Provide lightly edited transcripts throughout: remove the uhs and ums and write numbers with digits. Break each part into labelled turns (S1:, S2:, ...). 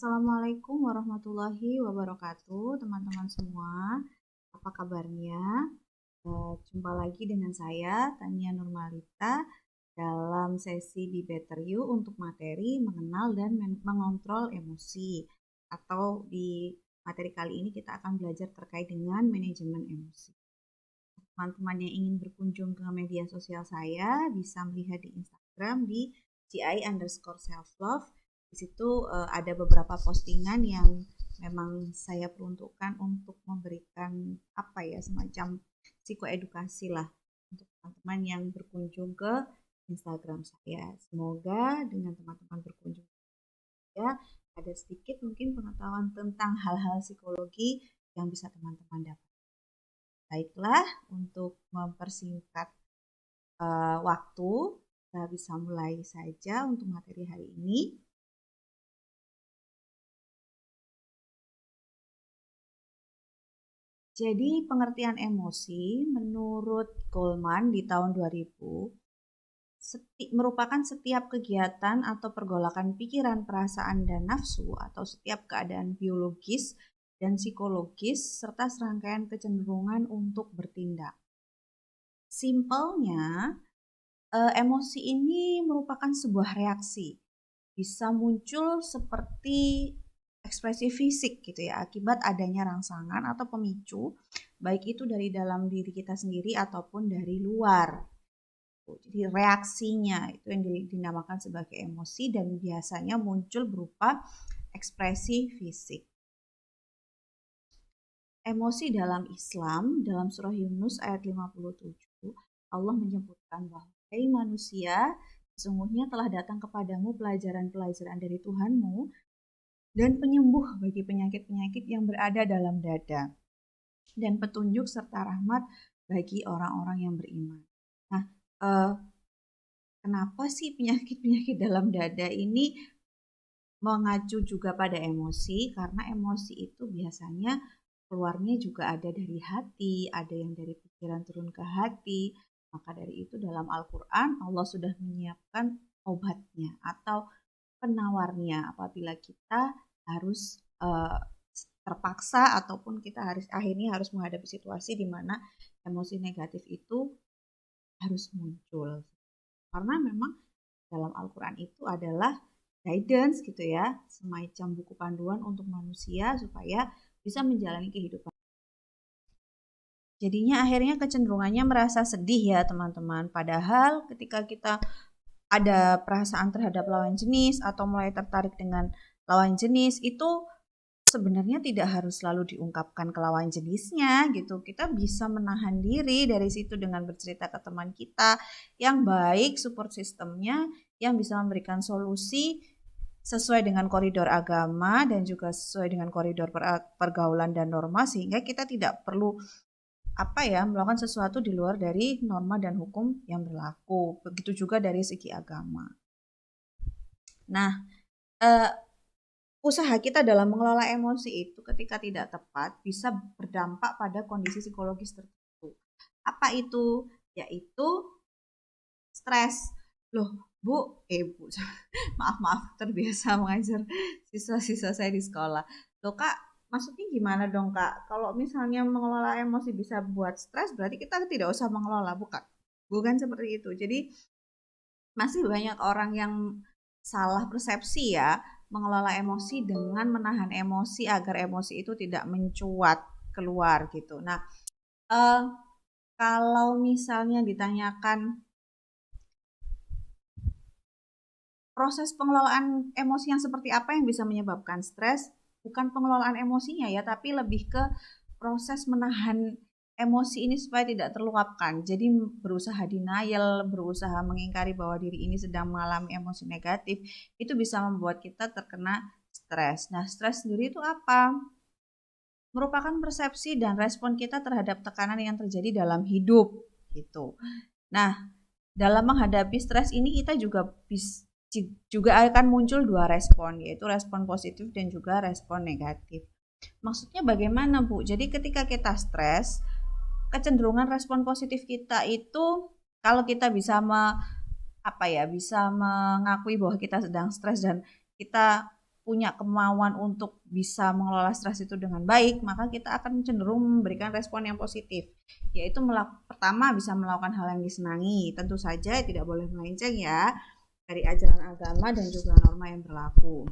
S1: Assalamualaikum warahmatullahi wabarakatuh, teman-teman semua. Apa kabarnya? Jumpa lagi dengan saya, Tania Nurmalita, dalam sesi Be Better You untuk materi mengenal dan mengontrol emosi. Atau di materi kali ini kita akan belajar terkait dengan manajemen emosi. Teman-teman yang ingin berkunjung ke media sosial saya bisa melihat di Instagram di gi_selflove. Di situ ada beberapa postingan yang memang saya peruntukkan untuk memberikan semacam psikoedukasi lah untuk teman-teman yang berkunjung ke Instagram saya. Semoga dengan teman-teman berkunjung ya ada sedikit mungkin pengetahuan tentang hal-hal psikologi yang bisa teman-teman dapat. Baiklah, untuk mempersingkat waktu, kita bisa mulai saja untuk materi hari ini. Jadi pengertian emosi menurut Goleman di tahun 2000 merupakan setiap kegiatan atau pergolakan pikiran, perasaan, dan nafsu atau setiap keadaan biologis dan psikologis serta serangkaian kecenderungan untuk bertindak. Simpelnya, emosi ini merupakan sebuah reaksi. Bisa muncul seperti ekspresi fisik gitu ya, akibat adanya rangsangan atau pemicu, baik itu dari dalam diri kita sendiri ataupun dari luar. Jadi reaksinya itu yang dinamakan sebagai emosi dan biasanya muncul berupa ekspresi fisik. Emosi dalam Islam, dalam surah Yunus ayat 57, Allah menyebutkan bahwa hai manusia, sesungguhnya telah datang kepadamu pelajaran-pelajaran dari Tuhanmu dan penyembuh bagi penyakit-penyakit yang berada dalam dada dan petunjuk serta rahmat bagi orang-orang yang beriman. Nah, kenapa sih penyakit-penyakit dalam dada ini mengacu juga pada emosi? Karena emosi itu biasanya keluarnya juga ada dari hati, ada yang dari pikiran turun ke hati. Maka dari itu dalam Al-Quran Allah sudah menyiapkan obatnya atau penawarnya apabila kita harus terpaksa ataupun kita akhirnya harus menghadapi situasi di mana emosi negatif itu harus muncul. Karena memang dalam Al-Quran itu adalah guidance gitu ya, semacam buku panduan untuk manusia supaya bisa menjalani kehidupan. Jadinya akhirnya kecenderungannya merasa sedih ya teman-teman. Padahal ketika kita ada perasaan terhadap lawan jenis atau mulai tertarik dengan lawan jenis itu sebenarnya tidak harus selalu diungkapkan ke lawan jenisnya gitu. Kita bisa menahan diri dari situ dengan bercerita ke teman kita yang baik, support sistemnya yang bisa memberikan solusi sesuai dengan koridor agama dan juga sesuai dengan koridor pergaulan dan norma sehingga kita tidak perlu melakukan sesuatu di luar dari norma dan hukum yang berlaku. Begitu juga dari segi agama. Nah, usaha kita dalam mengelola emosi itu ketika tidak tepat bisa berdampak pada kondisi psikologis tertentu. Apa itu? Yaitu stres. Loh, Bu, maaf, terbiasa mengajar siswa-siswa saya di sekolah. Loh Kak, maksudnya gimana dong Kak? Kalau misalnya mengelola emosi bisa buat stres, berarti kita tidak usah mengelola, bukan seperti itu. Jadi masih banyak orang yang salah persepsi ya, mengelola emosi dengan menahan emosi agar emosi itu tidak mencuat keluar gitu. Nah, kalau misalnya ditanyakan proses pengelolaan emosi yang seperti apa yang bisa menyebabkan stres, bukan pengelolaan emosinya ya, tapi lebih ke proses menahan emosi ini supaya tidak terluapkan. Jadi berusaha denial, berusaha mengingkari bahwa diri ini sedang mengalami emosi negatif, itu bisa membuat kita terkena stres. Nah, stres sendiri itu apa? Merupakan persepsi dan respon kita terhadap tekanan yang terjadi dalam hidup gitu. Nah, dalam menghadapi stres ini kita juga akan muncul dua respon, yaitu respon positif dan juga respon negatif. Maksudnya bagaimana, Bu? Jadi ketika kita stres, kecenderungan respon positif kita itu kalau kita bisa mengakui bahwa kita sedang stres dan kita punya kemauan untuk bisa mengelola stres itu dengan baik, maka kita akan cenderung memberikan respon yang positif, yaitu pertama bisa melakukan hal yang disenangi, tentu saja tidak boleh melenceng ya dari ajaran agama dan juga norma yang berlaku.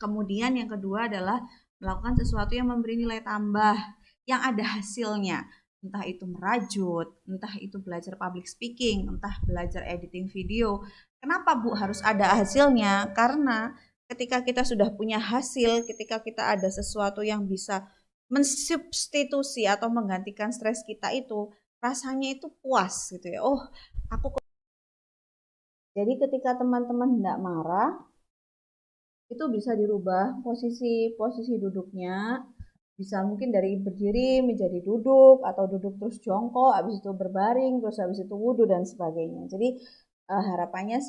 S1: Kemudian yang kedua adalah melakukan sesuatu yang memberi nilai tambah, yang ada hasilnya, entah itu merajut, entah itu belajar public speaking, entah belajar editing video. Kenapa Bu harus ada hasilnya? Karena ketika kita sudah punya hasil, ketika kita ada sesuatu yang bisa mensubstitusi atau menggantikan stres kita itu, rasanya itu puas gitu ya. Oh, aku. Jadi ketika teman-teman tidak marah, itu bisa dirubah posisi duduknya, bisa mungkin dari berdiri menjadi duduk atau duduk terus jongkok, habis itu berbaring, terus habis itu wudhu dan sebagainya. Jadi harapannya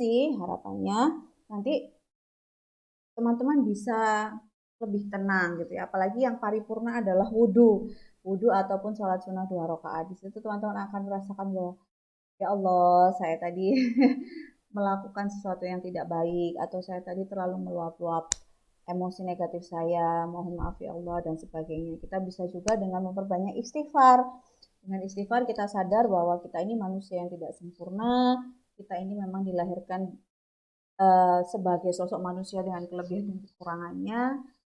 S1: nanti teman-teman bisa lebih tenang gitu ya. Apalagi yang paripurna adalah wudhu ataupun sholat sunnah 2 rakaat. Di situ teman-teman akan merasakan bahwa ya Allah, saya tadi melakukan sesuatu yang tidak baik, atau saya tadi terlalu meluap-luap emosi negatif saya, mohon maaf ya Allah, dan sebagainya. Kita bisa juga dengan memperbanyak istighfar. Dengan istighfar kita sadar bahwa kita ini manusia yang tidak sempurna, kita ini memang dilahirkan sebagai sosok manusia dengan kelebihan dan kekurangannya,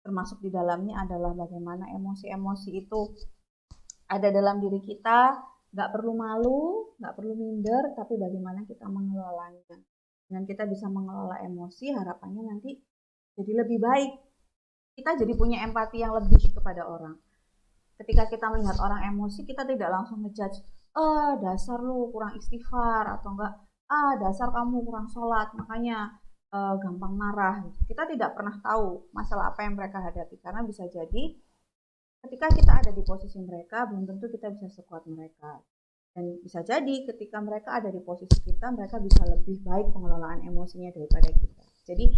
S1: termasuk di dalamnya adalah bagaimana emosi-emosi itu ada dalam diri kita. Nggak perlu malu, nggak perlu minder, tapi bagaimana kita mengelolanya. Dengan kita bisa mengelola emosi, harapannya nanti jadi lebih baik. Kita jadi punya empati yang lebih kepada orang. Ketika kita melihat orang emosi, kita tidak langsung ngejudge, dasar lu kurang istighfar, atau enggak, dasar kamu kurang sholat, makanya gampang marah. Kita tidak pernah tahu masalah apa yang mereka hadapi, karena bisa jadi ketika kita ada di posisi mereka, belum tentu kita bisa sekuat mereka. Dan bisa jadi ketika mereka ada di posisi kita, mereka bisa lebih baik pengelolaan emosinya daripada kita. Jadi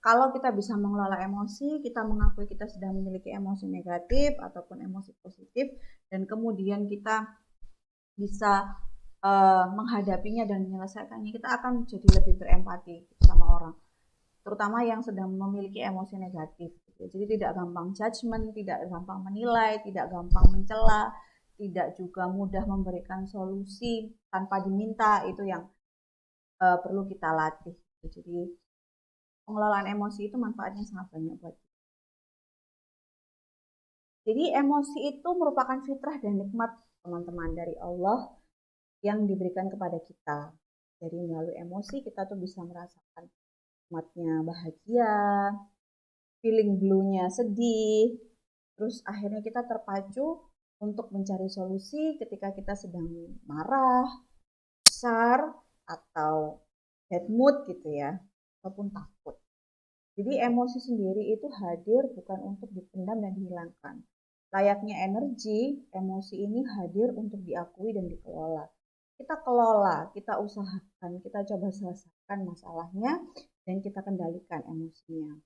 S1: kalau kita bisa mengelola emosi, kita mengakui kita sedang memiliki emosi negatif ataupun emosi positif, dan kemudian kita bisa menghadapinya dan menyelesaikannya, kita akan jadi lebih berempati sama orang, terutama yang sedang memiliki emosi negatif. Jadi tidak gampang judgement, tidak gampang menilai, tidak gampang mencela, tidak juga mudah memberikan solusi tanpa diminta. Itu yang perlu kita latih. Jadi pengelolaan emosi itu manfaatnya sangat banyak buat kita. Jadi emosi itu merupakan fitrah dan nikmat teman-teman dari Allah yang diberikan kepada kita. Jadi melalui emosi kita tuh bisa merasakan nikmatnya bahagia, feeling blue-nya sedih, terus akhirnya kita terpacu untuk mencari solusi ketika kita sedang marah, besar, atau bad mood gitu ya, ataupun takut. Jadi emosi sendiri itu hadir bukan untuk dipendam dan dihilangkan. Layaknya energi, emosi ini hadir untuk diakui dan dikelola. Kita kelola, kita usahakan, kita coba selesaikan masalahnya, dan kita kendalikan emosinya.